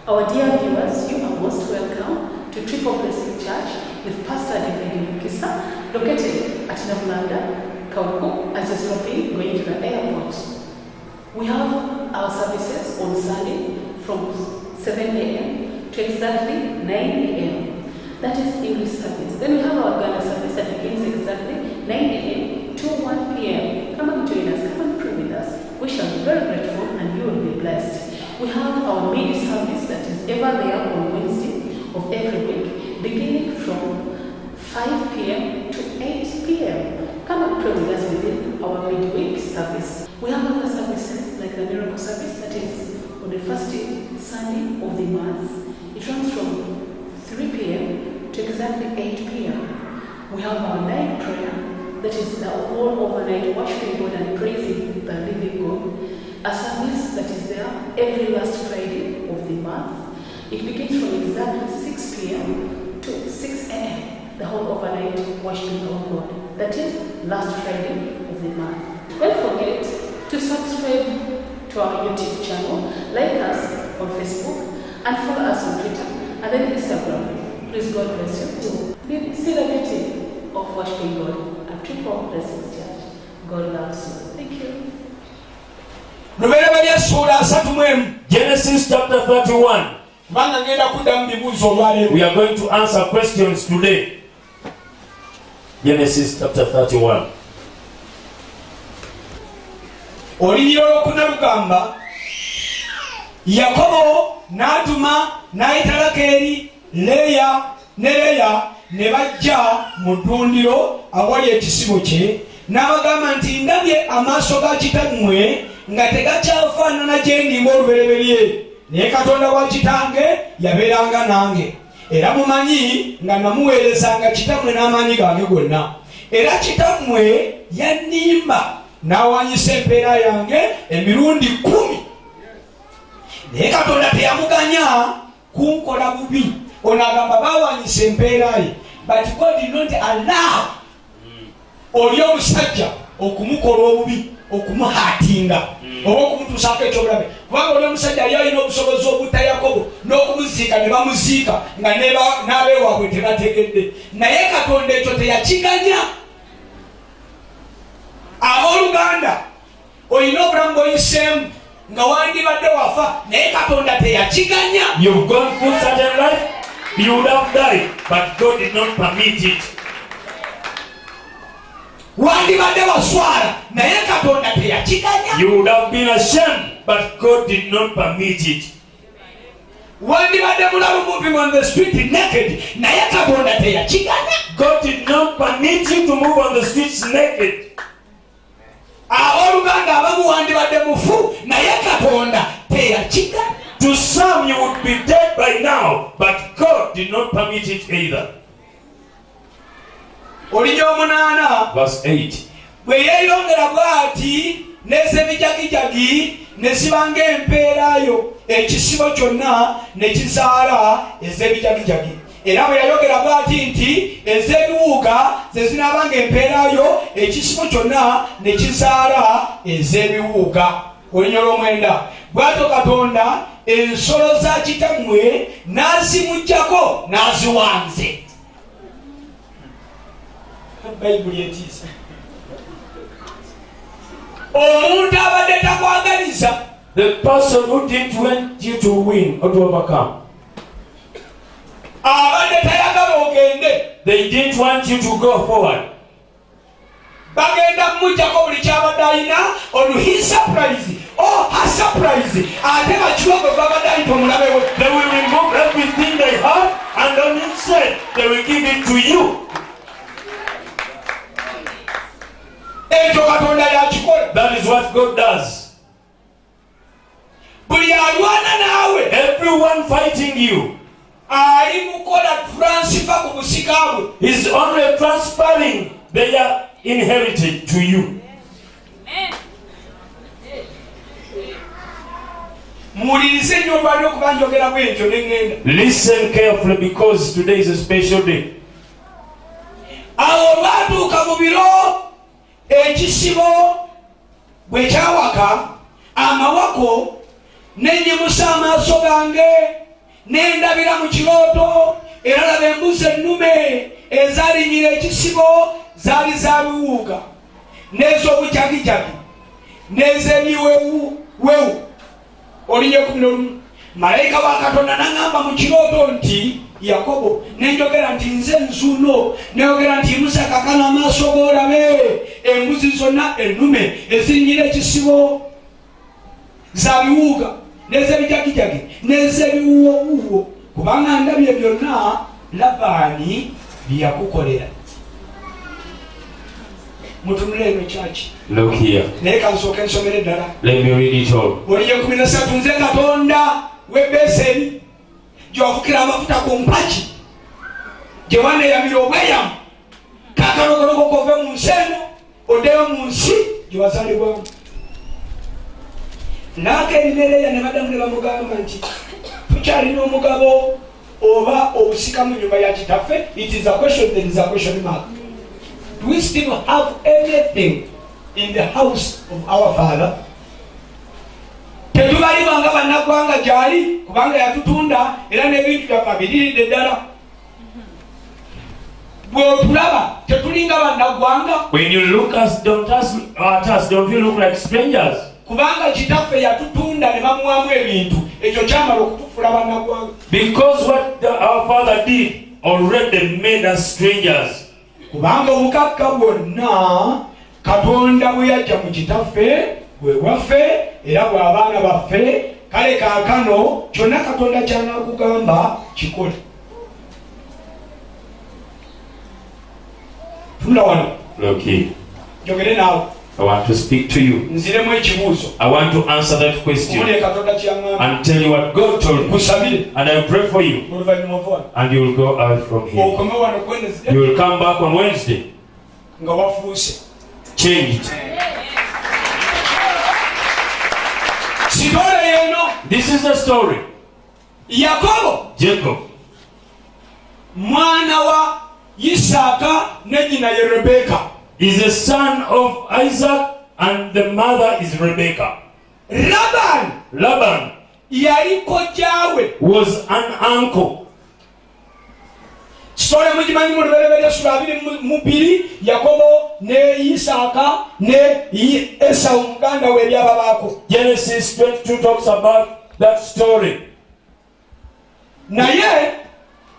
Our dear viewers, you are most welcome to Tripple Church with Pastor Mukisa, located at Luganda, Kawuku, as a stopping going to the airport. We have our services on Sunday from 7 a.m. to exactly 9 a.m. That is English service. Then we have our Luganda service that begins exactly 9 a.m. to 1 p.m. Come and join us, come and pray with us. We shall be very grateful and you will be blessed. We have our Midweek service that is ever there on Wednesday of every week, beginning from 5 p.m. to 8 p.m. Come and pray with us within our Midweek service. We have other services like the miracle service that is on the first Sunday of the month. It runs from 3 p.m. to exactly 8 p.m. We have our night prayer that is the all overnight worshiping God and praising the living God. A service that is there every last Friday of the month. It begins from exactly 6 p.m. to 6 a.m. The whole overnight worshiping of God. That is last Friday of the month. Don't forget to subscribe to our YouTube channel, like us on Facebook, and follow us on Twitter and then Instagram. Please, God bless you. See the beauty of worshiping God at Tripple Church. God loves you. Thank you. Genesis chapter 31. We are going to answer questions today. Genesis chapter 31. Yakobo n'atuma n'ayita Rakeri, Leya ne Leya ne bajja mu ddundiro awali ekisibo kye n'abagamba nti ndabye amaaso ga kitammwe nga tegakyafaanana gye ndi ng'olubereberye, naye Katonda wa kitange yabeeranga nange, era mumanyi nga namuweerezanga kitammwe n'amaanyi gange gonna, era kitammwe yannimba n'awanyisa empeera yange emirundi 10. Naye Katonda teyamuganya kunkola bubi. Ono agamba bawanyisa empeera ye, but God did not allow oli omusajja okumukola obubi, okumuhatinga oba okumutuusaako ekyobulabe, kubanga oli omusajja yali alina obusobozi obutta Yakobo n'okumuziika ne bamuziika nga n'abeewaabwe tebategedde, naye Katonda ekyo teyakiganya. Abooluganda, olina obulamu bw'oyiseemu nga wandibadde wafa, naye Katonda teyakiganya. You've gone through certain life, you would have died, but God did not permit it. Wandibadde waswala, naye Katonda teyakiganya. You would have been ashamed, but God did not permit it. Wandibadde mulalu moving on the street naked, naye Katonda teyakiganya. God did not permit you to move on the streets naked. Oluganda abamu wandibadde mufu, naye Katonda teyakiganya. To some you would be dead by now, but God did not permit it either. Oli omunaana Verse 8. bwe yeeyongera bw'ati n'ez'ebijagijagi ne zibanga empeerayo, ekisibo kyonna ne kizaala ez'ebijagijagi. Era bwe yayogera bw'ati nti ez'ebiwuuga ze zinaabanga empeerayo, ekisibo kyonna ne kizaala ez'ebiwuuga. Olinyola omwenda. Bw'atyo Katonda ensolo za kitammwe n'azimuggyako n'aziwanze. Bayibuli etiisa. Omuntu abadde takwagaliza, The person who didn't want you to win or to overcome, abadde tayagala ogende, they didn't want you to go forward. bagenda mujjako buli kyabadde alina, oluhi surprise, her surprise, ate bakiwago babadde ayita omulabe we. They will remove everything they have, and on instead they will give it to you. Ekyo Katonda yakikola. That is what God does. Buli alwana naawe, Everyone fighting you ali mukola transfer ku busika bwe. is only transferring their inherited to you. Muwulirize nnyo olwalina okuba njogera bwentyo ne ŋŋenda. Listen carefully, because today is a special day. Awo olwatuuka mu biro, ekisibo bwe kyawaka, amawako ne nnyimusa amaaso gange Nendabira mu kirooto era laba embuzi ennume ezalinyira ekisibo zaali za biwuuga n'ez'obujagijagi n'ez'ebiwewu olinye 11. Malayika wa Katonda n'aŋŋamba mu kirooto nti Yakobo, nenjogera nti nze nzuuno, neyogera nti Musa kakana amaaso g'olabe embuzi zonna ennume ezirinyira ekisibo za biwuuga n'ez'ebijagijagi n'ez'ebiwuwowuwo kubanga ndabye byonna Labani bye yakukolera. Mutunule eno kyaki. Look here. Naye kansooke nsomere ddala. Let me read it all. Oliye 13 nze Katonda w'ebeseri gy'ofukira amafuta ku mpagi gye waneeyamira obweyamu kakalogologo kove mu nsi eno oddeyo mu nsi gye wazaalibwamu. Naakeri ne Leeya ne badamu ne bamugamba nti tukyalina omugabo oba obusika mu nnyumba ya kitaffe. It is a question, there is a question mark. Do we still have anything in the house of our father? Tetubalibwa nga bannaggwanga gy'ali kubanga yatutunda era n'ebintu byaffe biriridde ddala. Bw'otulaba tetulinga bannaggwanga. When you look at us, don't you look like strangers? Kubanga kitaffe yatutunda ne bamuwaamu ebintu ekyo kyamala okutufuula bannaggwanga. Because what our father did already made us strangers. Kubanga obukakka bwonna Katonda bwe yajja mu kitaffe bwe waffe era bw'abaana baffe, kale kaakano kyonna Katonda ky'anaakugamba kikole. Tunda wano. Look here. Jogere naawe. I want to speak to you. Nziremu ekibuuzo. I want to answer that question Katonda ky'aŋŋamba and tell you what God told me. Kusabire. And I will pray for you. Oluvannyuma ova. And you will go out from here. Okome wano Wednesday. You will come back on Wednesday. Nga wafuuse. Changed. Sitole yeno. This is the story. Yakobo. Jacob. Mwana wa Isaaka ne nnyina ye Rebeka. Is the son of Isaac and the mother is Rebecca. Laban yali kojjaawe was an uncle. Story mugimanyi mu Lubereberye sura 22 Yakobo ne Isaaka ne Esau muganda we byababaako. Genesis 22 talks about that story. Naye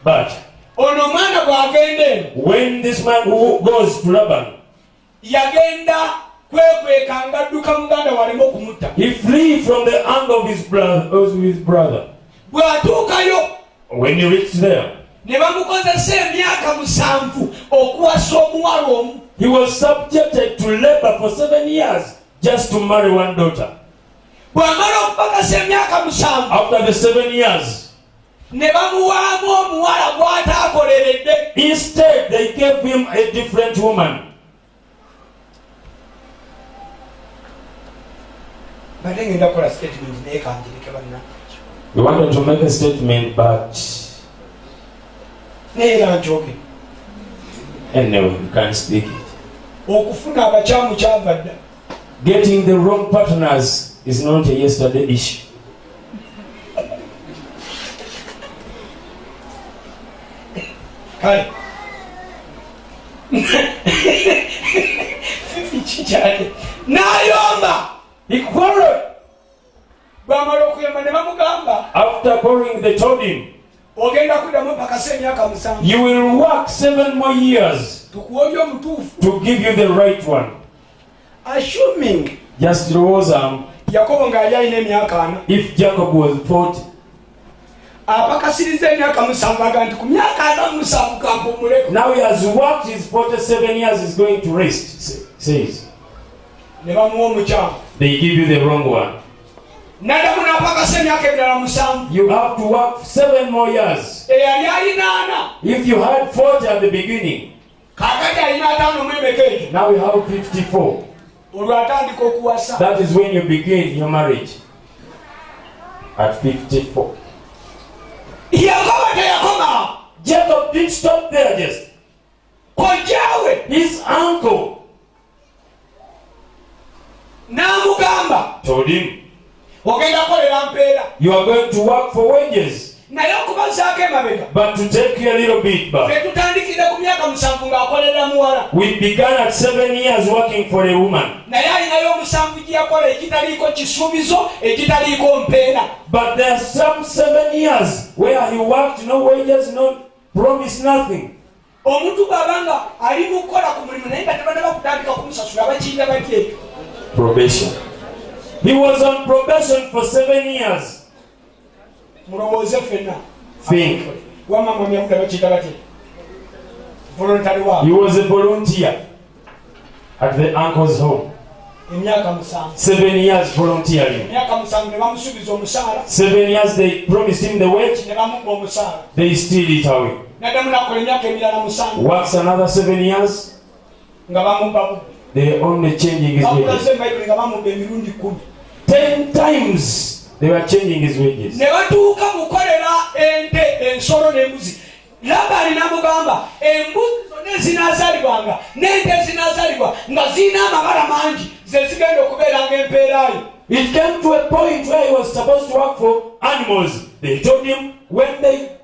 but ono mwana bw'agenda when this man who goes to Laban, yagenda kwekweka ngadduka muganda waleme okumutta. He flee from the anger of his brother. Bw'atuukayo, when he reached there, ne bamukozesa emyaka 7 okuwasa omuwala omu. He was subjected to labor for 7 years just to marry one daughter. Bw'amala okupakasa emyaka 7, after the 7 years, ne bamuwaamu omuwala gw'ataakoleredde. Instead, they gave him a different woman. We wanted to make a statement, but anyway, we can't speak it. Getting the wrong partners is not a yesterday issue. Hi. Nayomba. He quarreled. After quarreling, they told him, you will work 7 more years to give you the right one. Assuming just if Jacob was 40, now he has worked his 47 years, he's going to rest, says. They give you the wrong one. You have to work 7 more years. If you had 40 at the beginning, now you have 54. That is when you begin your marriage. At 54. Jacob didn't stop there just. His uncle told him, you are going to work for wages. naye okubazaako emabega. But to take you a little bit back, Fetutandikira ku myaka 7 ng'akolera muwala. we began at 7 years working for a woman. Naye alinayo 7 gye yakola ekitaliiko kisuubizo, ekitaliiko mpeera. But there are some 7 years where he worked, no wages, no promise, nothing. Omuntu bw'abanga ali mu kukola ku mulimu naye nga tebannaba kutandika kumusasula bakiyita batya? Probation. He was on probation for 7 years. Mulowooze ffenna. Think. Wamama myakuda bakiyita batya? Voluntary work. He was a volunteer at the uncle's home. Emyaka 7. 7 years volunteering. Emyaka 7 ne bamusuubiza omusaala. 7 years they promised him the wage. Ne bamubba omusaala. They steal it away. Naddamu nakola emyaka emirala 7. Works another 7 years. Nga bamubba. They only changing his wages. Bakulaze Bayibuli nga bamubba emirundi 10. 10 times they were changing his wages. Ne batuuka mukolera ente, ensolo n'embuzi. Labani n'amugamba embuzi zonna ezinaazaalibwanga n'ente ezinaazaalibwa nga zirina amabala mangi ze zigenda okubeeranga empeeraayo. It came to a point where he was supposed to work for animals. They told him when they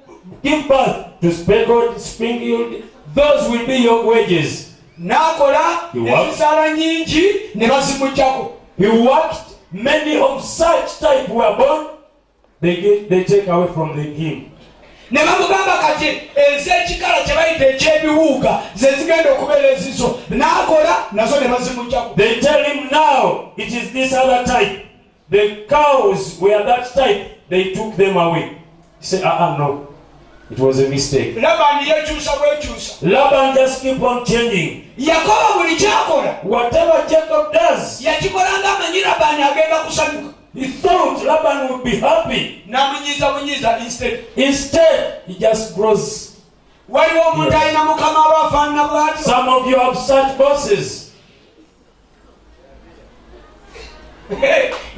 give birth to speckled, sprinkled, those will be your wages. N'akola ezizaala nnyingi ne bazimuggyako. He worked, many of such type were born, they take away from him. Ne bamugamba kati ez'ekikala kye bayita ekyebiwuuga ze zigenda okubeera ezizo. N'akola nazo ne bazimuggyako. They tell him now it is this other type. The cows were that type. They took them away. He said, no. It was a mistake. Labani yekyusa bwekyusa. Laban just keep on changing. Yakobo buli kyakola. Whatever Jacob does, yakikolanga amanyi Labani agenda kusanyuka. he thought Laban would be happy. N'amunyiza Instead, he just grows. Waliwo omuntu alina mukama we afaanana bw'atyo. Some of you have such bosses.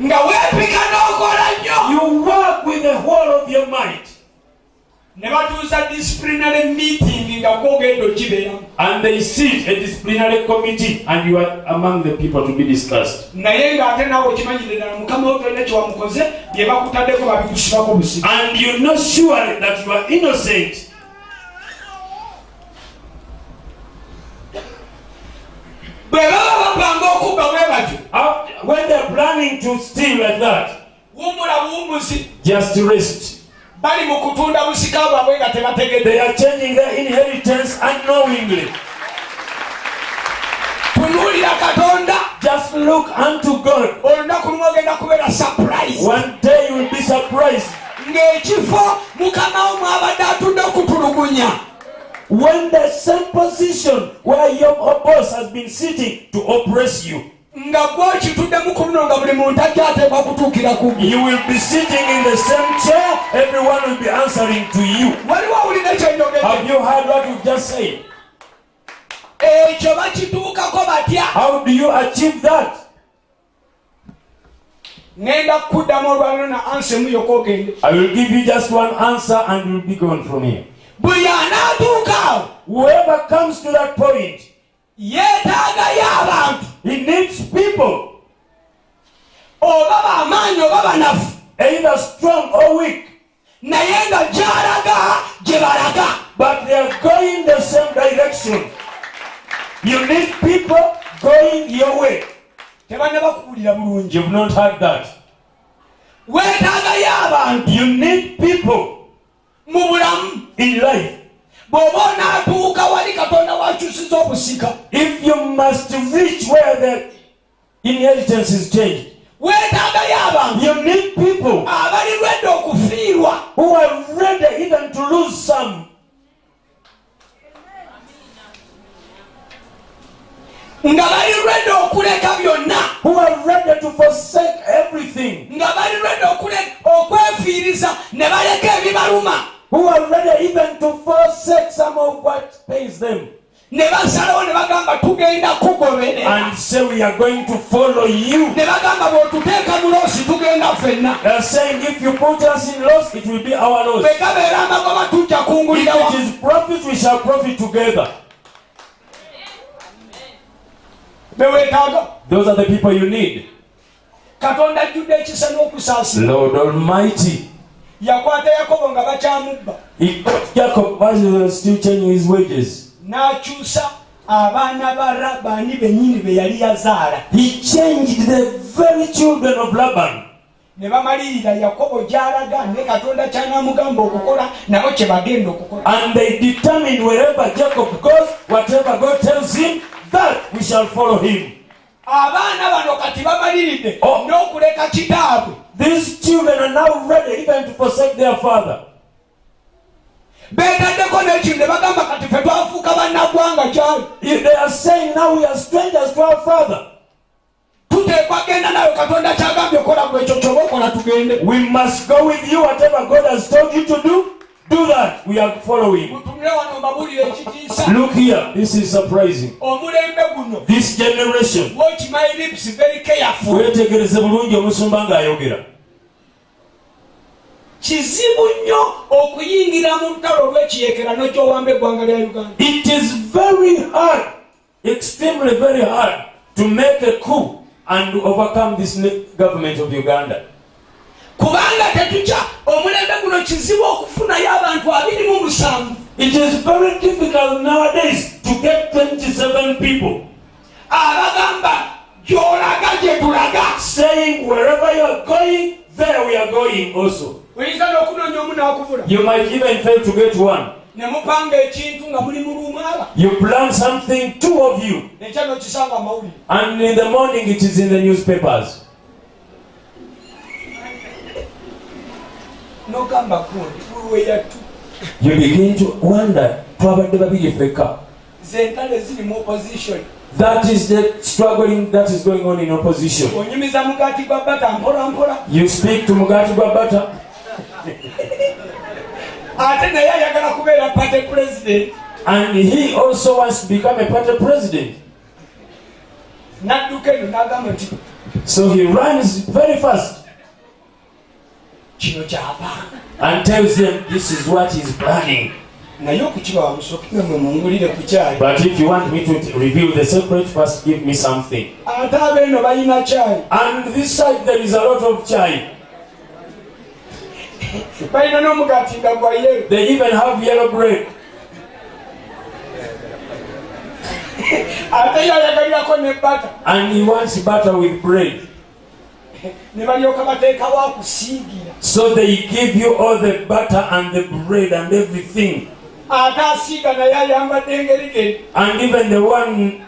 Nga weepika n'okola nnyo. You work with the whole of your might. Ne batuuza disciplinary meeting nga gwogenda okibeeramu. And they sit a disciplinary committee and you are among the people to be discussed. Naye ng'ate naawe okimanyire ddala mukama we tolina kyewamukoze bye bakutaddeko babikusibako busi. And you know surely that you are innocent. Bwe baba bapanga okubba bwe batyo. When they are planning to steal like that, wummula buwummuzi. just rest. Bali mu kutunda busika bwabwe nga tebategedde. They are changing their inheritance unknowingly. Tunuulira Katonda. Just look unto God. Olunaku lumu ogenda kubeera surprise. One day you will be surprised. Ng'ekifo mukama wo mwabadde atudde okutulugunya. When the same position where your boss has been sitting to oppress you, nga gw'okituddemu ku luno nga buli muntu ajja ateekwa kutuukira ku gwe. you will be sitting in the same chair. Everyone will be answering to you. Waliwo awulira ekyenjogedde. Have you heard what you've just said? Ekyo bakituukako batya? How do you achieve that? Ngenda kuddamu olwaliro na ansemu yokka ogende. I will give you just one answer and you'll be gone from here. Buli anaatuukaawo Whoever comes to that point, yeetaagayo abantu. he needs people, Oba bamaanyi oba banafu. either strong or weak, Naye nga gy'alaga gye balaga. but they are going the same direction. You need people going your way. Tebannaba kuwulira bulungi. You've not heard that. Weetaagayo abantu You need people mu bulamu. in life. Bw'oba onaatuuka wali Katonda wakyusiza obusika. If you must reach where the inheritance is changed, Weetaagayo abantu you need people abali lwedde okufiirwa. who are ready even to lose some. Nga bali lwedde okuleka byonna. Who are ready to forsake everything. Nga bali lwedde okwefiiriza ne baleka ebibaluma. Who are ready even to forsake some of what pays them. Ne basalawo ne bagamba tugenda kugoberera. And say we are going to follow you. Ne bagamba bw'otuteeka mu loosi tugenda ffenna. They are saying if you put us in loss, it will be our loss. Bwe gabeera amagoba tujja kungulira If wamu. it is profit, we shall profit together. Beweetaaga. Those are the people you need. Katonda ajjudde ekisa n'okusaasira. Lord Almighty yakwata Yakobo nga bakyamubba. He got Jacob while he was still changing his wages. N'akyusa abaana ba Labani bennyini be yali yazaala. He changed the very children of Laban. Ne bamalirira Yakobo gy'alaga ne Katonda ky'anaamugamba okukola nabo kye bagenda okukola. And they determined wherever Jacob goes, whatever God tells him, that we shall follow him. Abaana bano kati bamaliridde n'okuleka kitaabwe. These children are now ready even to forsake their father. Beetaddeko n'ekintu ne bagamba kati ffe twafuuka bannaggwanga gyali. They are saying now we are strangers to our father. Tuteekwa genda nayo Katonda ky'agambye okola gwe ekyo ky'oba okola tugende. We must go with you. Whatever God has told you to do that. We are following. Mutunule wano mbabulire ekitiisa. Look here, this is surprising. Omulembe guno. This generation. Watch my lips very careful. Wetegereze bulungi omusumba ng'ayogera. Kizibu nnyo okuyingira mu ntalo olw'ekiyeekera gy'owamba eggwanga lya Uganda. It is very hard, extremely very hard to make a coup and overcome this government of Uganda. Kubanga tetujja omulembe guno kizibu okufunayo abantu 27. It is very difficult nowadays to get 27 people abagamba gy'olaga gye tulaga, saying wherever you are going, there we are going also. oyinza n'okunoonya omu n'akubula. You might even fail to get one. Ne mupanga ekintu nga muli mu luumaala. You plan something, two of you, ekya n'okisanga amawulire. and in the morning it is in the newspapers. N'ogamba kundi weyatu. You begin to wonder, twabadde babiri fekka. Zentale ziri mu opposition. That is the struggling that is going on in opposition. Onyumiza mugati gwa bata mpola mpola. You speak to Mugati Gwabata, Ate naye ayagala kubeera party president. and he also wants to become a party president. N'adduka eno n'agamba nti So he runs very fast kino ky'apanga. and tells them this is what he's planning. Naye okukiba musooke mwe mungulire ku kyayi. But if you want me to reveal the secret, first give me something. Ate abeeno balina kyayi. And this side there is a lot of chai. Balina n'omugati nga gwa yero. They even have yellow bread. Ate yayagalirako ne bata. And he wants butter with bread. Ne balyoka bateekawo akusiigira. So they give you all the butter and the bread and everything. Ate asiiga naye ayambadde engeri gye. And even the one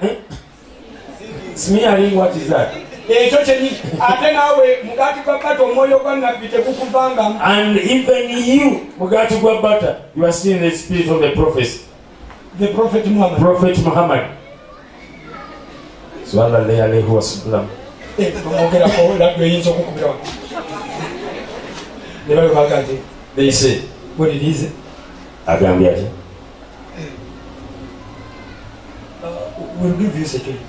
smearing, what is that? Ekyo kyenyi. Ate naawe mugati gwa bata omwoyo gwa nabbi tegukuvangamu. And even you, Mugati Gwabata, you are still in the spirit of the prophet. The Prophet Muhammad. Prophet Muhammad. Swalla le alayhi wa sallam. Omwogerako laddu eyinza okukubira wano. Ne balyoka bagati. They say, What it is? agambye ati, We'll give you security.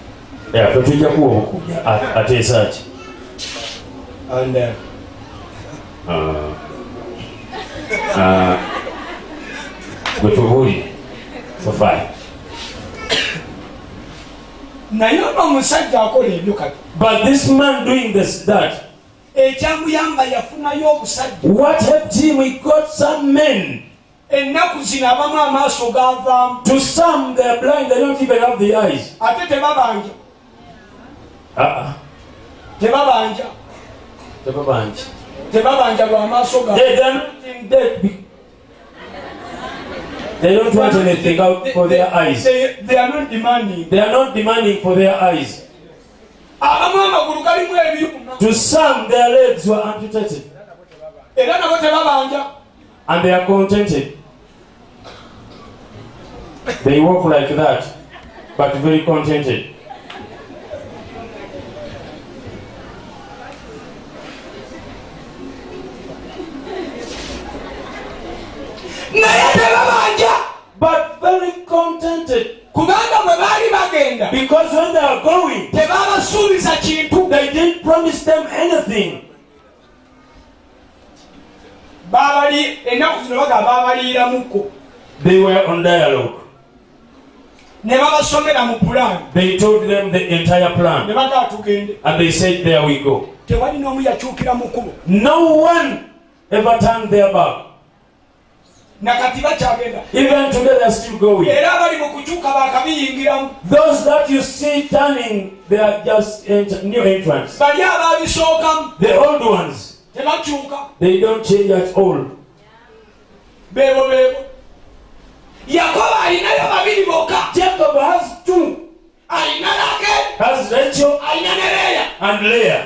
fe tujja kuwa obukuja ateesa ki? And Gwe tubuulire fufaayo. naye ono omusajja akola ebyo kati. But this man doing that, Ekyamuyamba yafunayo obusajja. what helped him? He got some men. Ennaku zino abamu amaaso gaavaamu. To some, they are blind, they don't even have the eyes. Ate tebabanja. Tebabanja. Tebabanja lw'amaaso gaabwe. They are not in debt. They don't want anything out for their eyes. They are not demanding. They are not demanding for their eyes. Abamu amagulu galimu ebyuma. To some, their legs were amputated. Era nabo tebabanja. And they are contented. They walk like that, but very contented. Naye tebabanja. But very contented. Kubanga bwe baali bagenda. Because when they are going, Tebabasuubiza kintu. they didn't promise them anything. Ennaku zino bagamba baabaliiramuko. They were on dialogue. Ne babasomera mu pulaani. They told them the entire Ne plan. bagaa tugende. And they said, there we go. Tewali n'omu yakyukira mu kkubo. No one ever turned their back. Even today they are still going. Those that you see turning, they are just new entrants. The old ones, they don't change at all. Jacob has two. Has Rachel and Leah.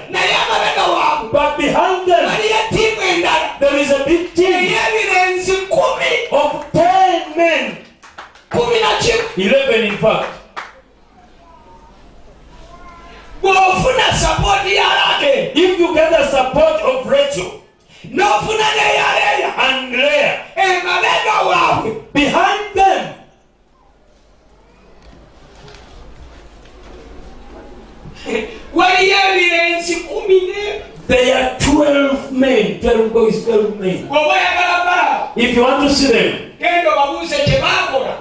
But behind them, there is a big team of 10 men. 11 in fact. If you get the support of Rachel and Leah, behind them, they are 12 men, 12 boys, 12 men. If you want to see them,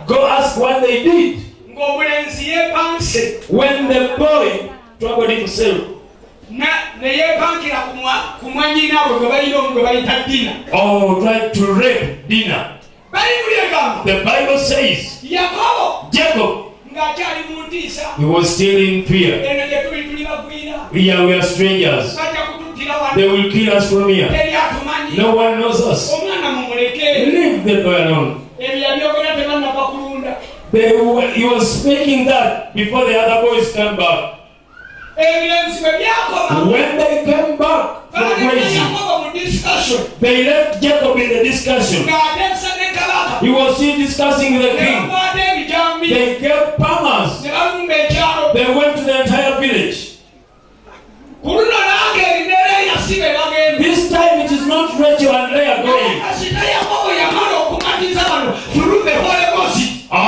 go ask what they did when the boy troubled himself. Oh, tried to rape Dinah. The Bible says Jacob, he was still in fear. Here we are strangers. They will kill us from here. No one knows us. Leave the boy alone. He was speaking that before the other boys came back. When they came back from grazing, they left Jacob in the discussion. He was still discussing with the king. They gave palmers. They went to the entire village. This time it is not Rachel and Leah going. But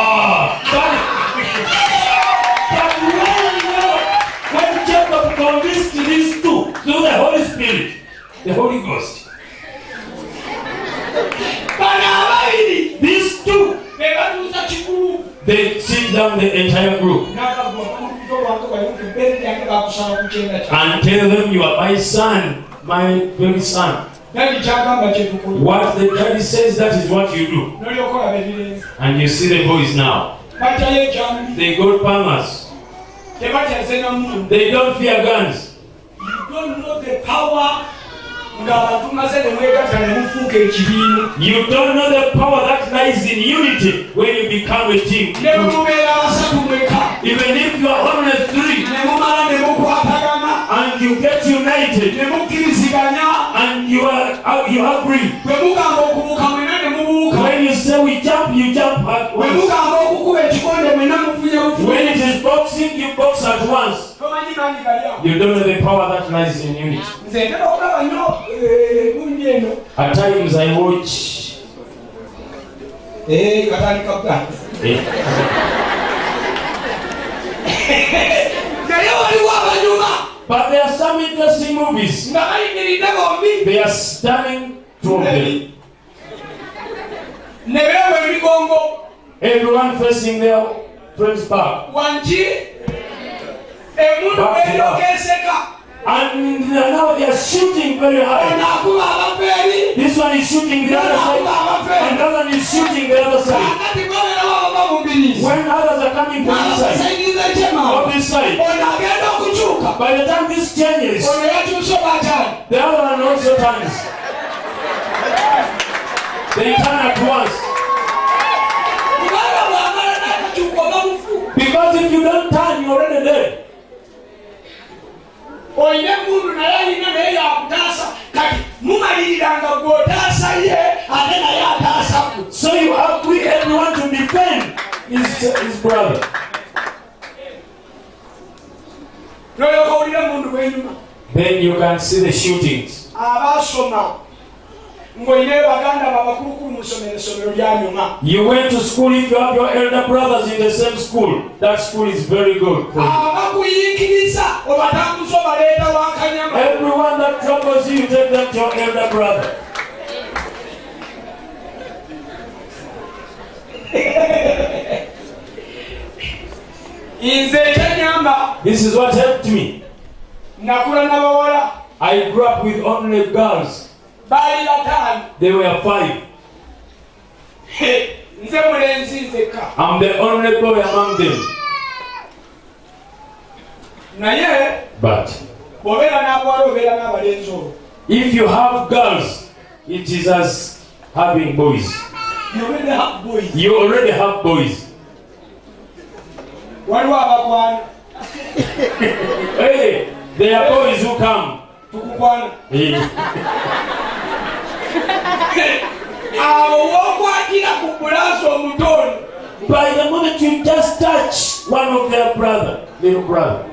when Jacob convinced these two through the Holy Spirit, the Holy Ghost, these two, they sit down the entire group and tell them, you are my son, my very son. What the daddy says, that is what you do. And you see the boys now. They got palmers. They don't fear guns. You don't know the power. You don't know the power that lies in unity when you become a team. Even if you are only three and you get united and you agree. When you say we jump, you jump at once. When it is boxing, you box at once. You don't know the power that lies in unity. At times I watch. But there are some interesting movies. They are stunning to them. Everyone facing their friend's back. And now they are shooting very high. This one is shooting the other side. Another one is shooting the other side. When others are coming from this side, or this side, by the time this changes, the other one also turns. They turn at once. Because if you don't turn, you're already dead. So you agree everyone to defend his brother. Then you can see the shootings. You went to school. If you have your elder brothers in the same school, that school is very good for you. Everyone that troubles you, take them to your elder brother. This is what helped me. I grew up with only girls. They were 5. I'm the only boy among them. But if you have girls, it is as having boys. You already have boys. Hey, there are boys who come. Hey. By the moment you just touch one of their little brother.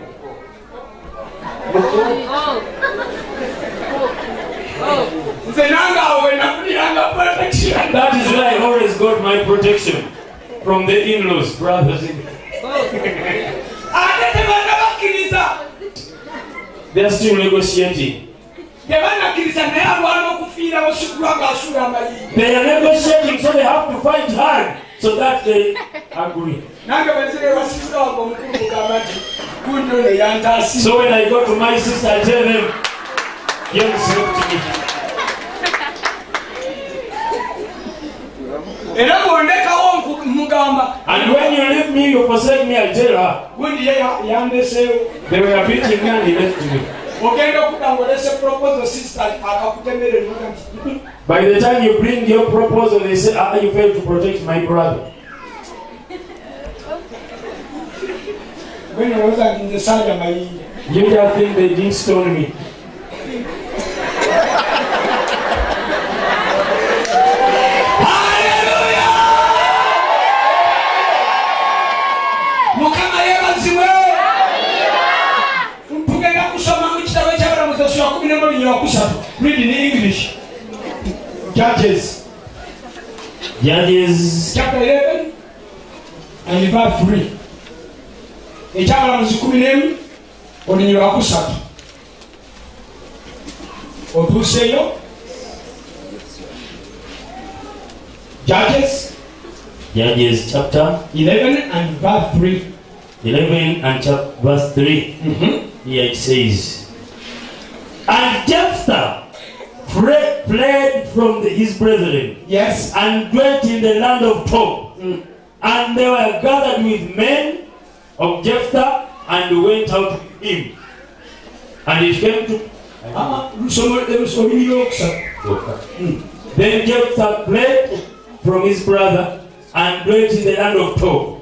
That is why I always got my protection from the in-laws, brothers. They are still negotiating. They are negotiating, so they have to fight hard so that they agree. So when I go to my sister, I tell them, you listen to me. And when you leave me, you forsake me, I tell her. They were beating me and he left me. By the time you bring your proposal, they say, you failed to protect my brother. You just think they didn't stone me. Read in English. Judges chapter 11 and verse 3. Ekyala muzikuminem olunyiro lwakusatu. Otuuseyo. Judges chapter 11 and verse 3. 11 and verse 3. Here it says, and Jephthah fled from his brethren, yes, and dwelt in the land of Tob. And they were gathered with men of Jephthah and went out with him. And it came to then Jephthah fled from his brother and dwelt in the land of Tob.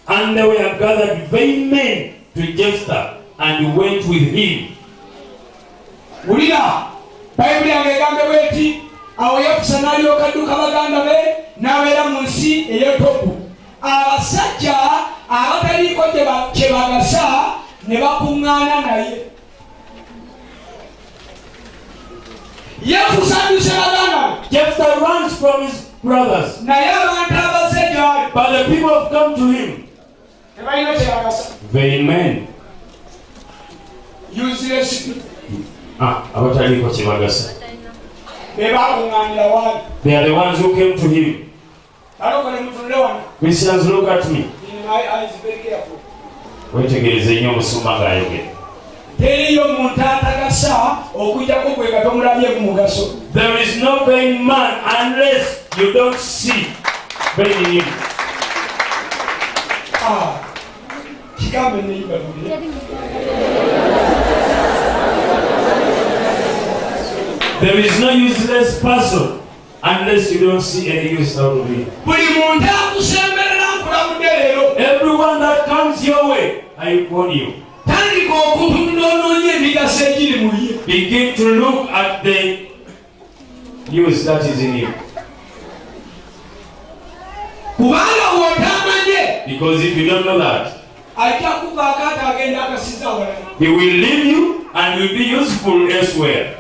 And they were gathered vain men to Jephthah and went with him. Ulira Bible yangegambe weti awo Yefusa n'alyoka adduka baganda be n'abeera mu nsi ey'Etobu. Abasajja abataliiko kye bagasa ne bakuŋŋaana naye. Yefusa adduse baganda. Jephthah runs from his brothers. Naye abantu abazze gy'ali. But the people have come to him. Tebalina kye bagasa. Vain men. Useless. Abataliko kibagasa. They are the ones who came to him. Christians, look at me. Wetegereze nnyo omusumba ng'ayogera. There is no vain man unless you don't see vain in him. There is no useless person unless you don't see any use out of it. Everyone that comes your way, I warn you. Begin to look at the use that is in you. Because if you don't know that, he will leave you and will be useful elsewhere.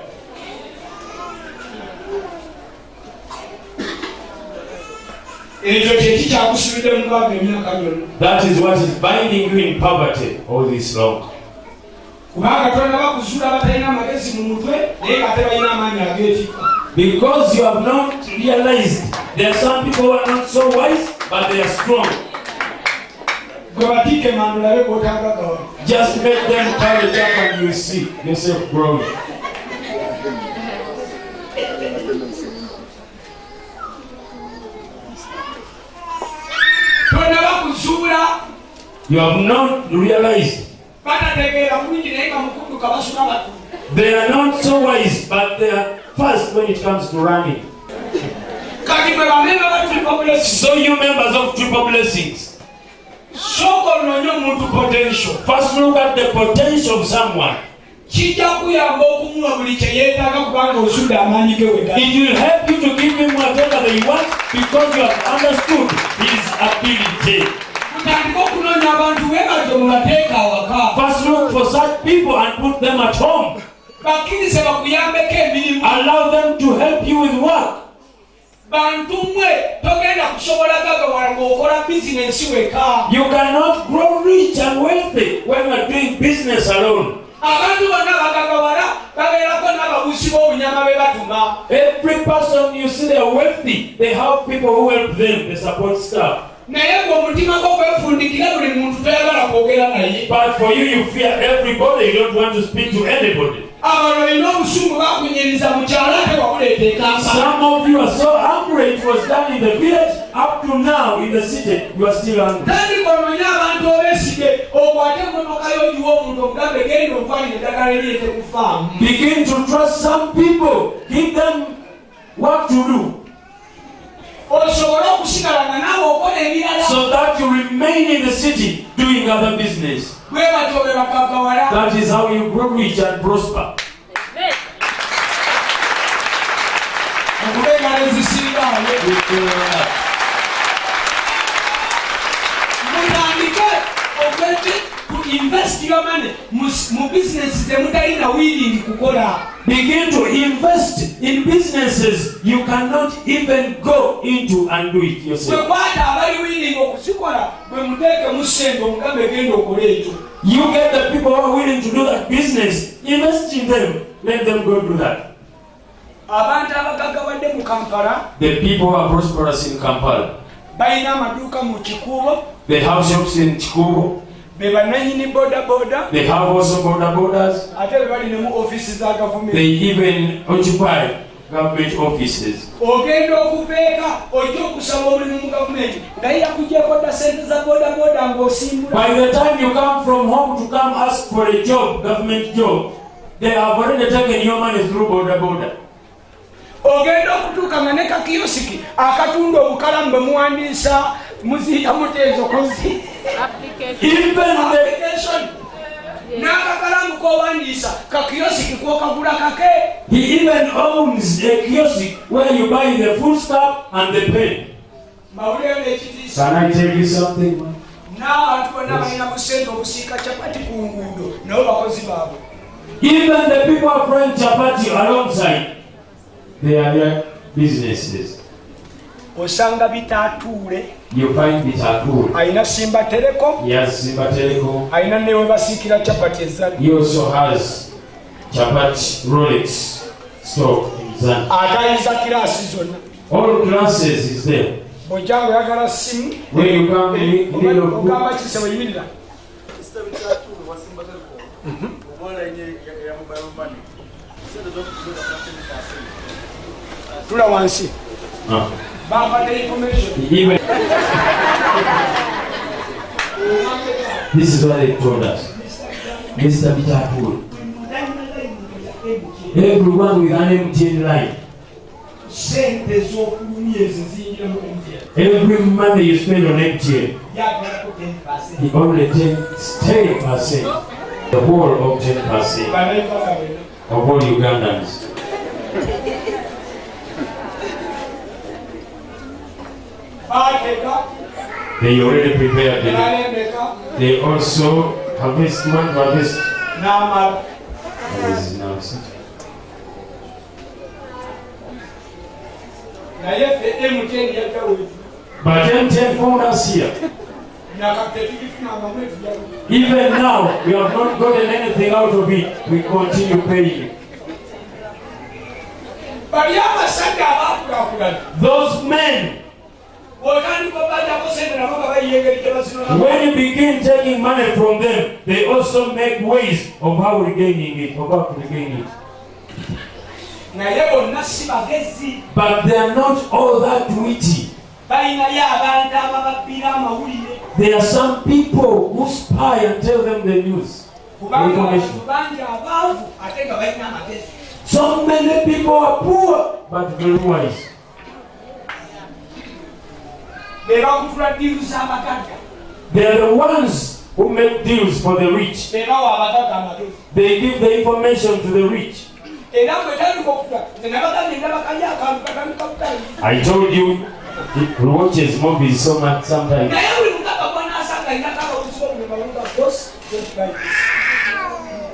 That is what is binding you in poverty all this long. Because you have not realized there are some people who are not so wise, but they are strong. Just make them courage up and you see yourself growing. You have not realized. They are not so wise, but they are fast when it comes to running. So you members of Triple Blessings, first look at the potential of someone. It will help you to give him whatever they want because you have understood his ability. First look for such people and put them at home. Allow them to help you with work. You cannot grow rich and wealthy when you are doing business alone. Every person you see they are wealthy, they have people who help them, they support staff. But for you, you fear everybody, you don't want to speak to anybody. Some of you are so hungry, it was done in the village, up to now in the city, you are still hungry. Begin to trust some people, give them what to do, so that you remain in the city doing other business. That is how you grow rich and prosper. Invest your money business. Begin to invest in businesses you cannot even go into and do it yourself. You get the people who are willing to do that business, invest in them, let them go do that. The people who are prosperous in Kampala, they have shops in Chikubo. They have also borders. They even occupy government offices. By the time you come from home to come ask for a job, government job, they have already taken your money through border. He even owns a kiosk where you buy the food stuff and the pen. Can I tell you something? Yes. Even the people are frying chapati alongside. They are their businesses. You find Bitature. Yes, Simba Telecom. He also has chapati Rolex store in Zan. All classes is there. When you come, you need a This is what they told us. Mr. Bitature. Everyone with an MTN line. Every money you spend on MTN, he only takes 10%. The whole of 10% of all Ugandans. They already prepared them. They also harvest one harvest. This is now sit. But MTN found us here. Even now, we have not gotten anything out of it. We continue paying. Those men, when you begin taking money from them, they also make ways of how regaining it, of how to regain it. But they are not all that witty. There are some people who spy and tell them the news. Information. So many people are poor but very wise. They are the ones who make deals for the rich. They give the information to the rich. I told you, it watches movies so much sometimes.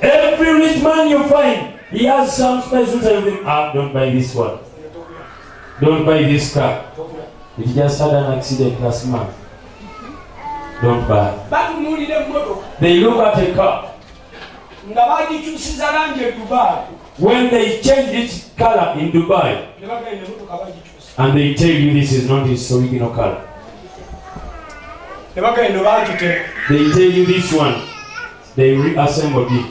Every rich man you find, he has some special tell him, don't buy this one. Don't buy this car. It just had an accident last month. Don't buy. They look at a car. When they change its color in Dubai, and they tell you this is not its original color. They tell you this one. They reassembled it.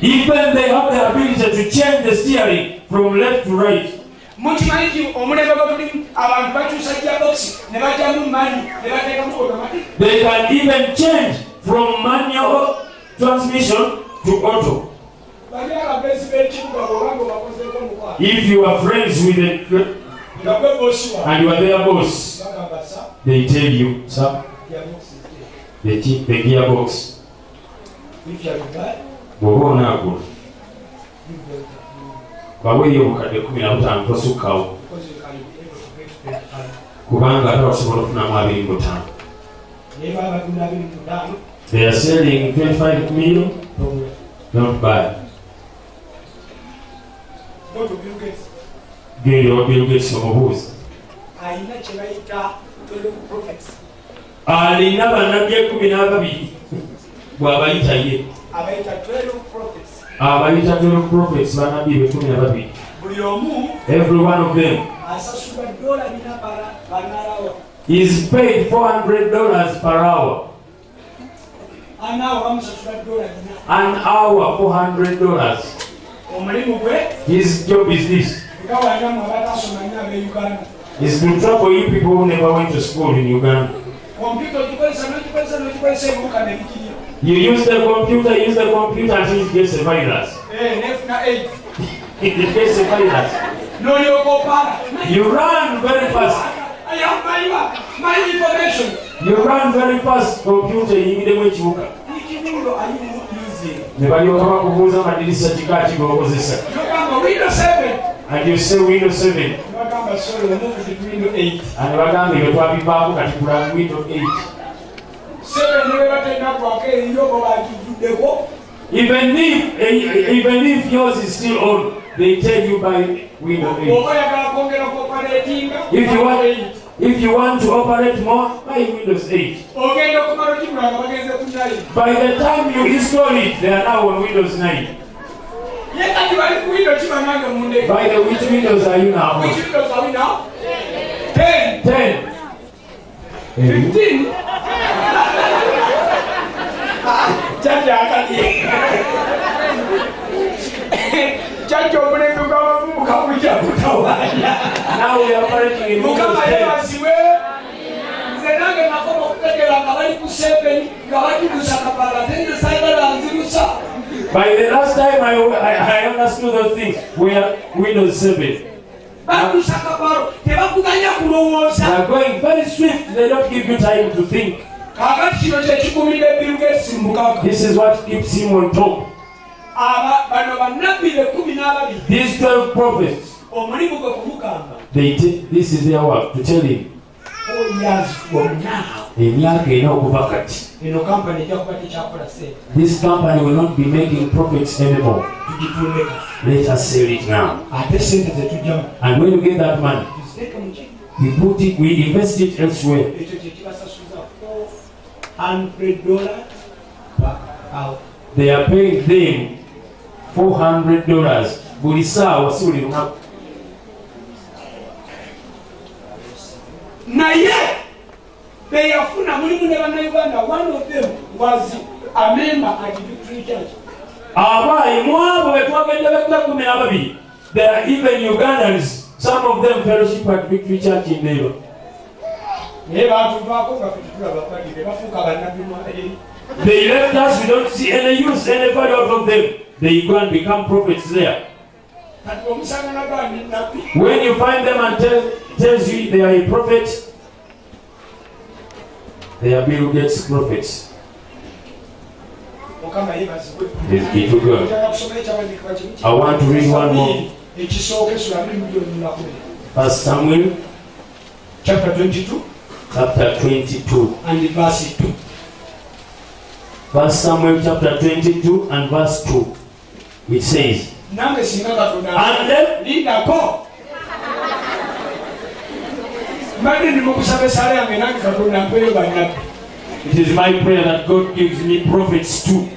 Even they have the ability to change the steering from left to right. They can even change from manual transmission to auto. If you are friends with them and you are their boss, they tell you, sir, the gearbox. Baweyo mukadde 15 tosukawo kubanga ate osobola okufunamu 25. They are selling 25 million. Don't buy. Genda wa Bill Gates omubuuza. Alina bannabbi 12 bw'abayita ye. Abayita 12 prophets bannabbi 12. Every one of them is paid $400 per hour. An hour, $400. His job is this. He's to trouble you people who never went to school in Uganda. You use the computer until it gets a virus. It gets a virus. You run very fast. I have my information. You run very fast computer yingire mu kibuga. Ne balyoka kubuuza amadirisa kikaaki g'okozesa. And you say Windows 7. And bagamba ebyo twabivaako kati kula Windows 8. Even if yours is still on, they tell you by Windows 8. If you want to operate more, buy Windows 8. By the time you install it, they are now on Windows 9. By the which Windows are you now? Which Windows are we now? 10. 15. Now we are operating in Windows 10. By the last time I understood those things, we are Windows 7. They are going very swift, they don't give you time to think. This is what keeps him on top. These 12 prophets, this is their work, to tell him 4 years from now, this company will not be making profits anymore. Let us sell it now. And when you get that money, we invest it elsewhere. $400 per hour. They are paying them $400. Naye beyafuna mulimu ne bannayuganda. One of them was a member at the Victory Church. There are even Ugandans, some of them fellowship at Victory Church in Nero. They left us, we don't see any use, any value out of them. They go and become prophets there. When you find them and tells you they are a prophet, they are Bill Gates prophets. It will go. I want to read one more. First Samuel chapter 22 and verse 2. First Samuel chapter 22 and verse 2. It says, and then it is my prayer that God gives me prophets too.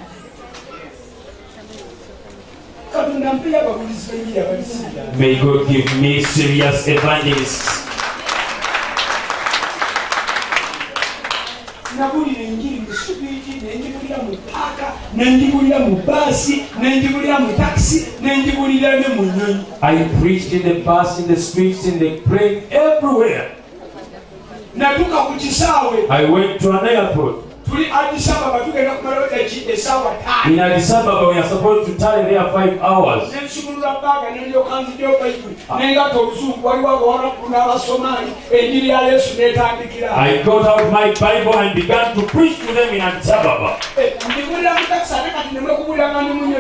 May God give me serious evangelists. I preached in the bus, in the streets, in the plane, everywhere. I went to an airport. In Addis Ababa, we are supposed to tarry there 5 hours. I got out my Bible and began to preach to them in Addis Ababa.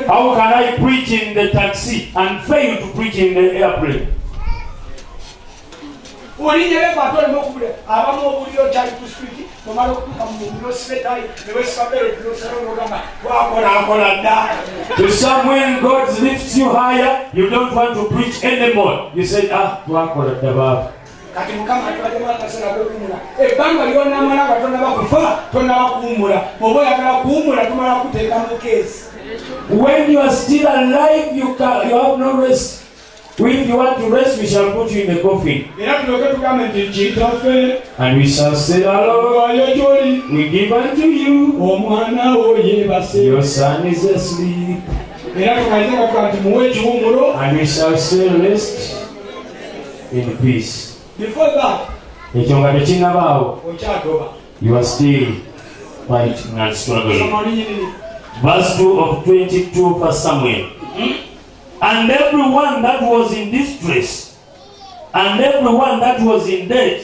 How can I preach in the taxi and fail to preach in the airplane? To some, when God lifts you higher, you don't want to preach anymore. You say, when you are still alive, you have no rest. If you want to rest, we shall put you in the coffin. And we shall say, Lord, we give unto you. Your son is asleep. And we shall say, rest in peace. Before that, you are still fighting and struggling. Verse 2 of 22 for Samuel. And everyone that was in distress, and everyone that was in debt,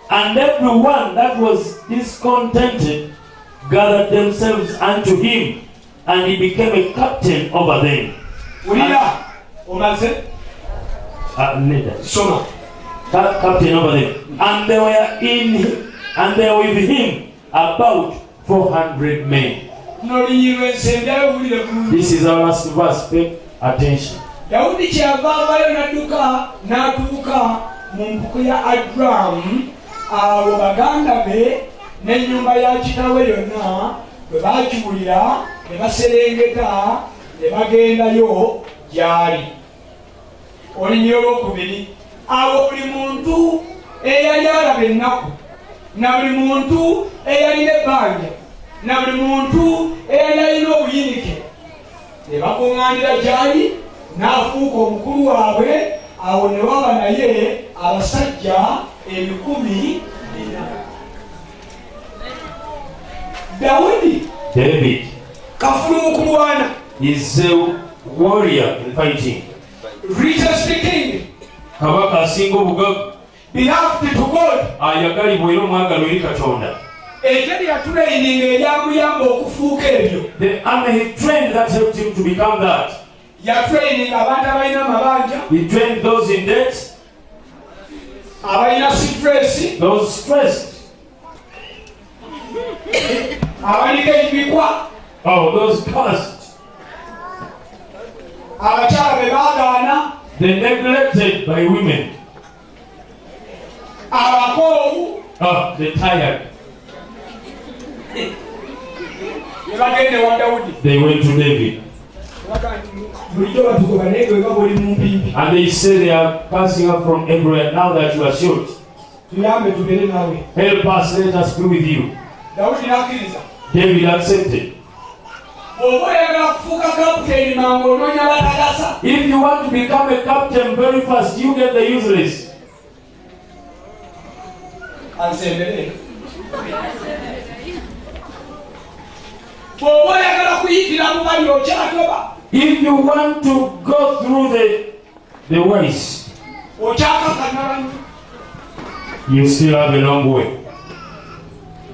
and everyone that was discontented gathered themselves unto him, and he became a captain over them. Captain over them. And they were with him about 400 men. This is our last verse. Pay attention. Daudi kyavavayo n'atuuka mu mpuku ya Adramu, abo baganda be n'ennyumba ya kitaawe yonna bwe baakiwulira ne baserengeta ne bagendayo gy'ali. Olunnyi olwokubiri, abo buli muntu eyali alaba ennaku, na buli muntu eyalina ebbanja, na buli muntu eyali alina obuyinike ne bakuŋŋaanira gy'ali, n'afuuka omukulu waabwe. Awo ne waba naye abasajja 1,400. David kafulu mu kulwana, is a warrior in fighting. Richest king, kabaka asinga obugagga, beloved to God, ayagalibwa era omwagalwa eri Katonda. Ejeri yatraining eryamuyamba okufuuka ebyo. The army he trained that helped him to become that. Yatraining abantu abalina amabanja, He trained those in debt, abalina stress, those stressed, abaliko ebibikwa, those cursed, abakyala be baagaana, the neglected by women, abakoowu, the tired. ne bagenda ewa Dawudi. They went to David. And they say they are passing up from everywhere now that you are short. Help us, let us be with you. David accepted. If you want to become a captain very fast, you get the useless. If you want to go through the ways, you still have a long way.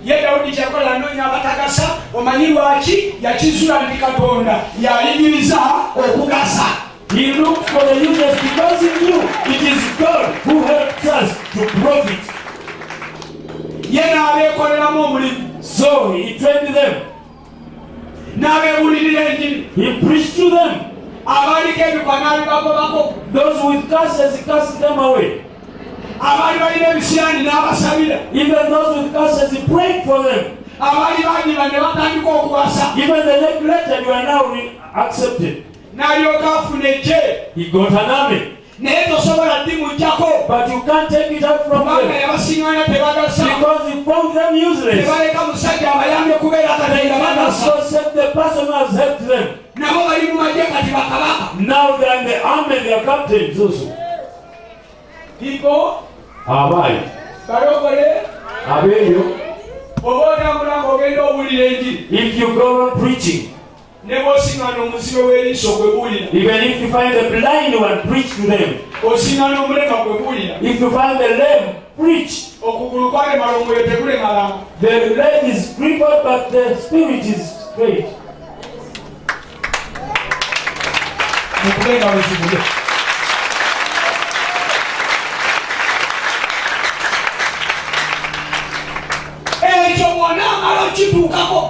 Ye Daudi chakola nonya abatagasa omanyi lwaki yakizula ndi Katonda yayigiriza okugasa. He looked for the useless because he knew it is God who helps us to profit. Ye n'abeekoleramu omulimu. So he trained them. N'abeebulirira enjiri. He preached to them. Abaaliko ebikwa n'abibagobako. Those with curses, he cast them away. Abaali balina ebisyaani n'abasabira. Even those with curses, he prayed for them. Abaali banyiba ne batandika okuwasa. Even the neglected were now accepted. N'alyoka afuna eggye. He got an army. Naye tosobola ddimuggyako. But you can't take it up from them. Yabasingaana tebagasa. Because he found them useless. Tebaleka musajja abayambye kubeera Katonda bagasa. So said the person who has helped them. Nabo bali mu magye kati bakabaka. Now they are in the army, they are captains also. People. Abai. Barokole. Abeyo. If you go on preaching, even if you find the blind one, preach to them. If you find the lame, preach. The leg is crippled, but the spirit is straight.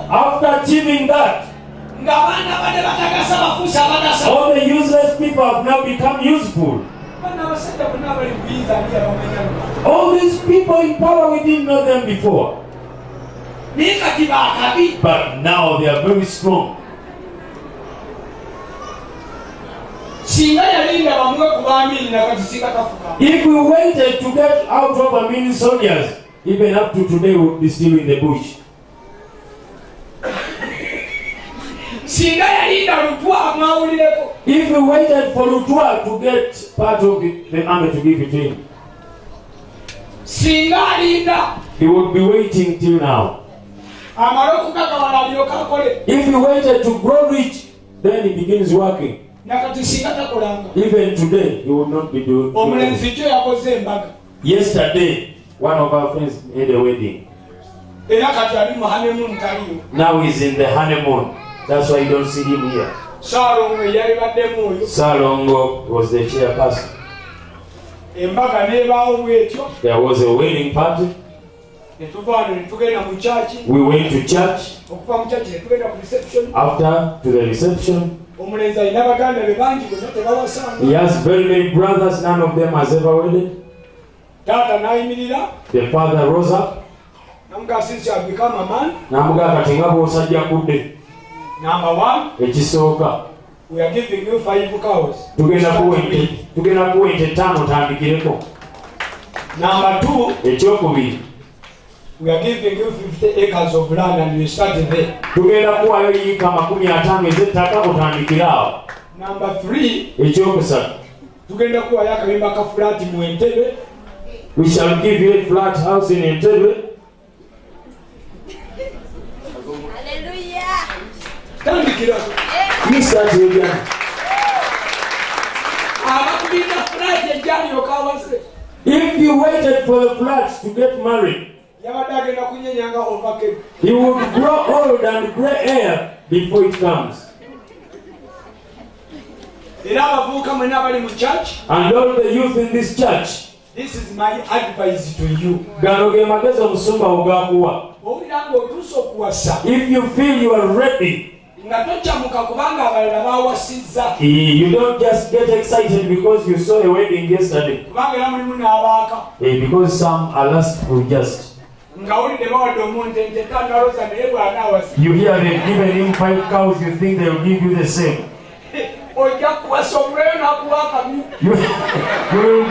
After achieving that, all the useless people have now become useful. All these people in power, we didn't know them before. But now they are very strong. If we waited to get out of a million soldiers, even up to today, we would be still in the bush. If we waited for Lutwa to get part of the army to give it to him, he would be waiting till now. If he waited to grow rich, then he begins working. Even today, he would not be doing it. Yesterday, one of our friends had a wedding. Now he's in the honeymoon. That's why you don't see him here. Salongo was the chairperson. There was a wedding party. We went to church. After, to the reception. He has very many brothers, none of them has ever wedded. The father rose up. Since you have become a man, number one, we are giving you 5 cows. Number 2, we are giving you 50 acres of land and you start there. Number 3, we shall give you a flat house in Entebbe. You start again. If you waited for the flat to get married, you would grow old and gray hair before it comes. And all the youth in this church, this is my advice to you. If you feel you are ready, you don't just get excited because you saw a wedding yesterday. Because some are lustful just. You hear they've given him 5 cows, you think they'll give you the same. You will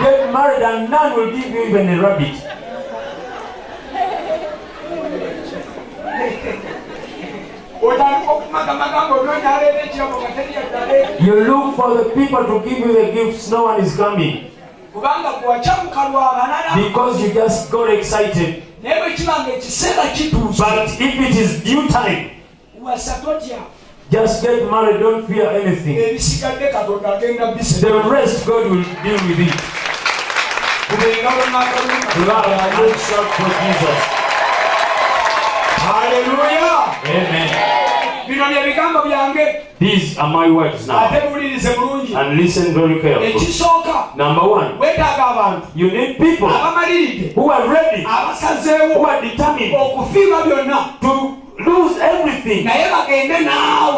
get married and none will give you even a rabbit. You look for the people to give you the gifts, no one is coming. Because you just got excited. But if it is due time, just get married, don't fear anything. The rest God will deal with it. Hallelujah. Amen. These are my words now. And listen very carefully. Number one, you need people who are ready, who are determined to lose everything,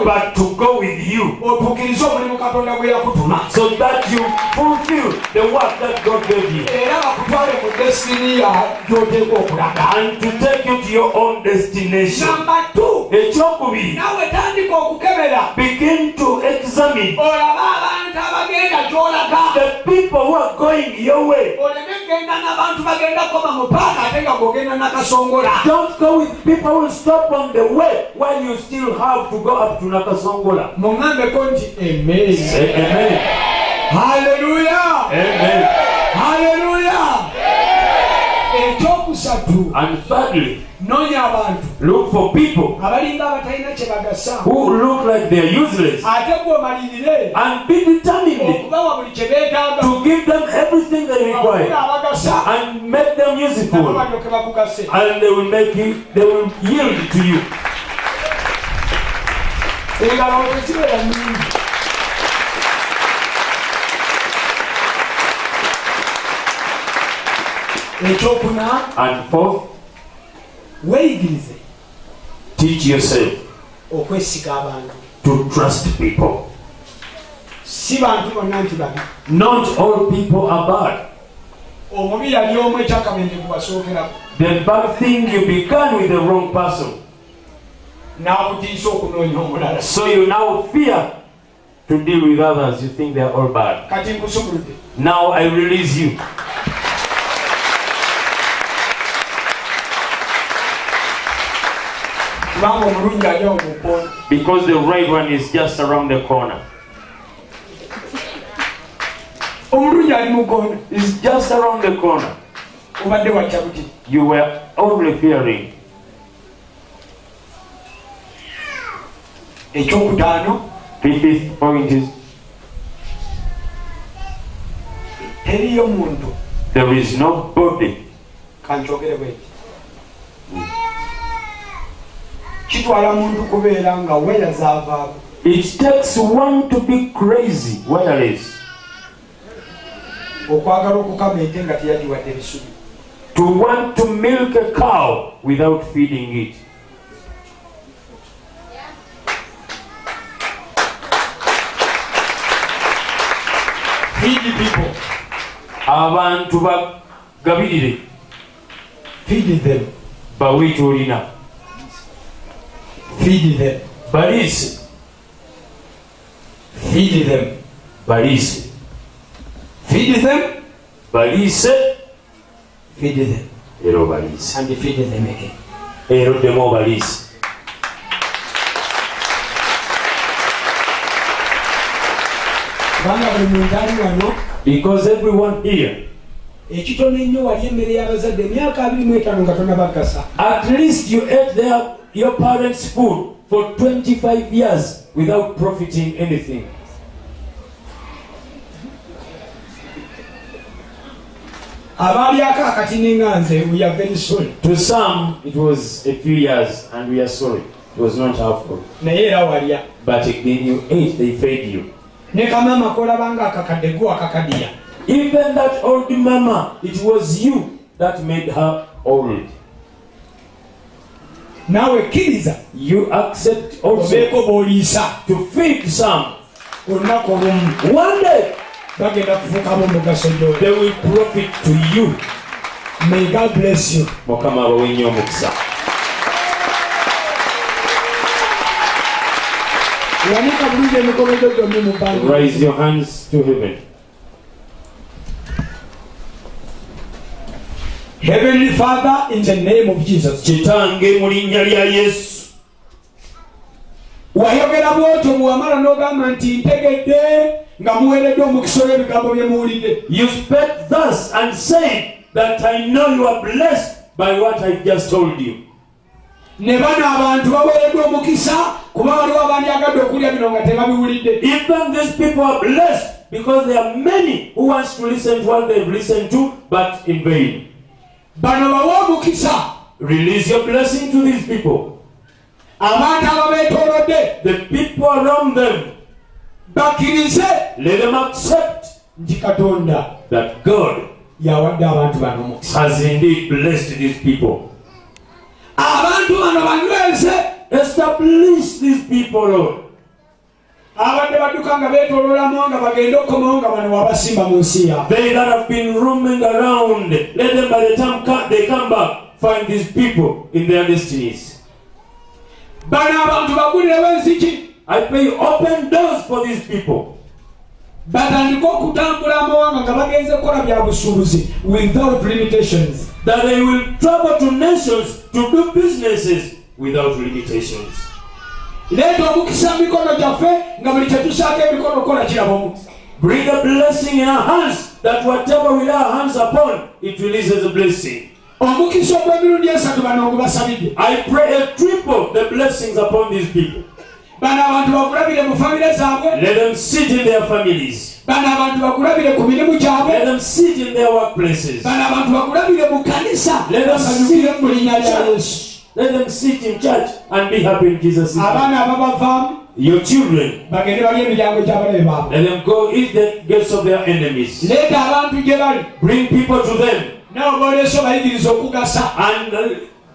but to go with you, so that you fulfill the work that God gave you, and to take you to your own destination. Number two, begin to examine the people who are going your way. Don't go with people who will stop on the way while you still have to go up to Nakasongola. Amen. Say amen. Hallelujah. Amen. Hallelujah. And thirdly, look for people who look like they are useless, and be determined to give them everything they require and make them useful, and they will yield to you. And fourth, teach yourself to trust people. Not all people are bad. The bad thing, you began with the wrong person, so you now fear to deal with others. You think they are all bad. Now I release you. Because the right one is just around the corner. It's just around the corner. You were only fearing. Fifth point is, there is nobody. It takes one to be crazy, wireless, to want to milk a cow without feeding it. Feed the people. Abantu bagabirire. Feed them. Bawitulina. Feed them. Balise. Feed them. Balise. Feed them. Balise. Feed them. Ero balise. And feed them again. Ero demo balise. Because everyone here, at least you ate your parents' food for 25 years without profiting anything. We are very sorry. To some, it was a few years, and we are sorry. It was not our fault. But again, you ate, they fed you. Even that old mama, it was you that made her old. Now you accept also to feed some. One day they will profit to you. May God bless you. Raise your hands to heaven. Heavenly Father, in the name of Jesus, wayogera bw'otyo bw'amala n'ogamba nti ntegedde nga muweeredde omukisa olw'ebigambo bye muwulidde. You spoke thus and said that I know you are blessed by what I just told you. Ne bano abantu baweereddwa omukisa kuba waliwo abandyagadde okulya bino nga tebabiwulidde. Even these people are blessed because there are many who want to listen to what they've listened to, but in vain. Bano bawe omukisa. Release your blessing to these people. Abantu ababeetoolodde. The people around them. Bakkirize. Let them accept nti Katonda that God yawadde abantu bano omukisa. has indeed blessed these people. Abantu bano banyweze. Establish these people, Lord. Abadde badduka nga beetooloolamu nga bagende okukomawo nga bano wabasimba mu nsi yaabwe. They that have been roaming around, let them by the time they come back, find these people in their destinies. Bano abantu bagulirewo enzigi. I pray open doors for these people. Batandika okutambula amawanga nga bagenze kukola bya busuubuzi without limitations. That they will travel to nations to do businesses without limitations. Leeta omukisa mu mikono gyaffe nga buli kye tusaako emikono kola kiraba omukisa. Bring a blessing in our hands, that whatever we lay our hands upon, it releases a blessing. Omukisa ogw'emirundi esatu bano ogubasabidde. I pray a triple the blessings upon these people. Bano abantu bakulabire mu famire zaabwe. Let them sit in their families. Bano abantu bakulabire ku mirimu gyabwe. Let them sit in their workplaces. Bano abantu bakulabire mu kanisa. Let them sit mu linnya lya Yesu. Let them sit in church and be happy in Jesus' name. Abaana ababavaamu. Your children, bagende balye emiryango gy'abalabe baabwe. let them go eat the gates of their enemies. Leeta abantu gye bali. Bring people to them. Nabo booleese obayigiriza okugasa. And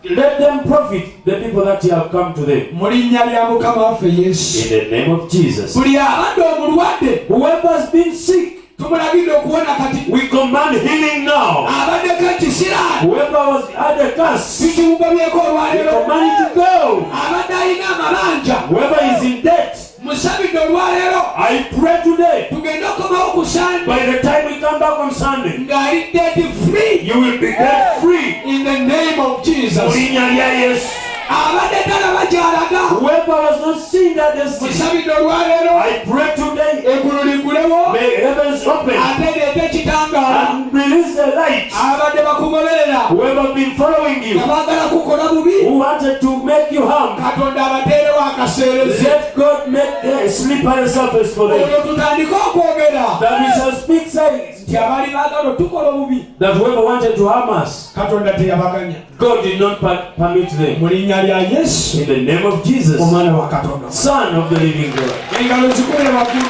let them profit the people that you have come to them. Mu linnya lya Mukama waffe Yesu. In the name of Jesus. Buli abadde omulwadde. Whoever has been sick, tumulagidde okuwona kati. we command healing now. Abaddeko ekisiraani. Whoever had a curse, tukimugobyeko we olwaleero. command it to go. Abadde alina amabanja. Whoever is in debt, musabidde olwaleero. I pray today, tugende okomawo ku Sande. by the time we come back on Sunday, ng'ali debt free. you will be debt free. In the name of Jesus. Mulinya lya Yesu. Abadde talaba gy'alaga. Whoever was not seeing that destiny, musabidde olwaleero. I pray today, eggulu liggulewo. may heavens open ate leete ekitangaala. and release the light. abadde bakugoberera. Whoever have been following you, nga baagala kukola bubi. who wanted to make you harm, Katonda abateerewo akaseerezi. let God make the slippery surface for them. olwo tutandike okwogera. That we shall speak signs. nti abaali baagala tukola bubi. That whoever wanted to harm us, Katonda teyabaganya. God did not permit them. mu linnya lya Yesu. In the name of Jesus, omwana wa Katonda. Son of the living God. engalo zikube waggulu.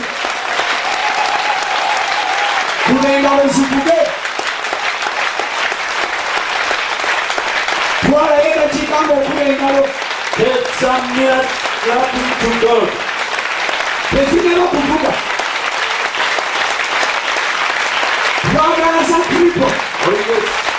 kuba engalo zikuge. twalayo edakiika ng'okuba engalo. Take some minutes clapping to God. tezinera okuvuga. twagala za Tripple. Holy Ghost.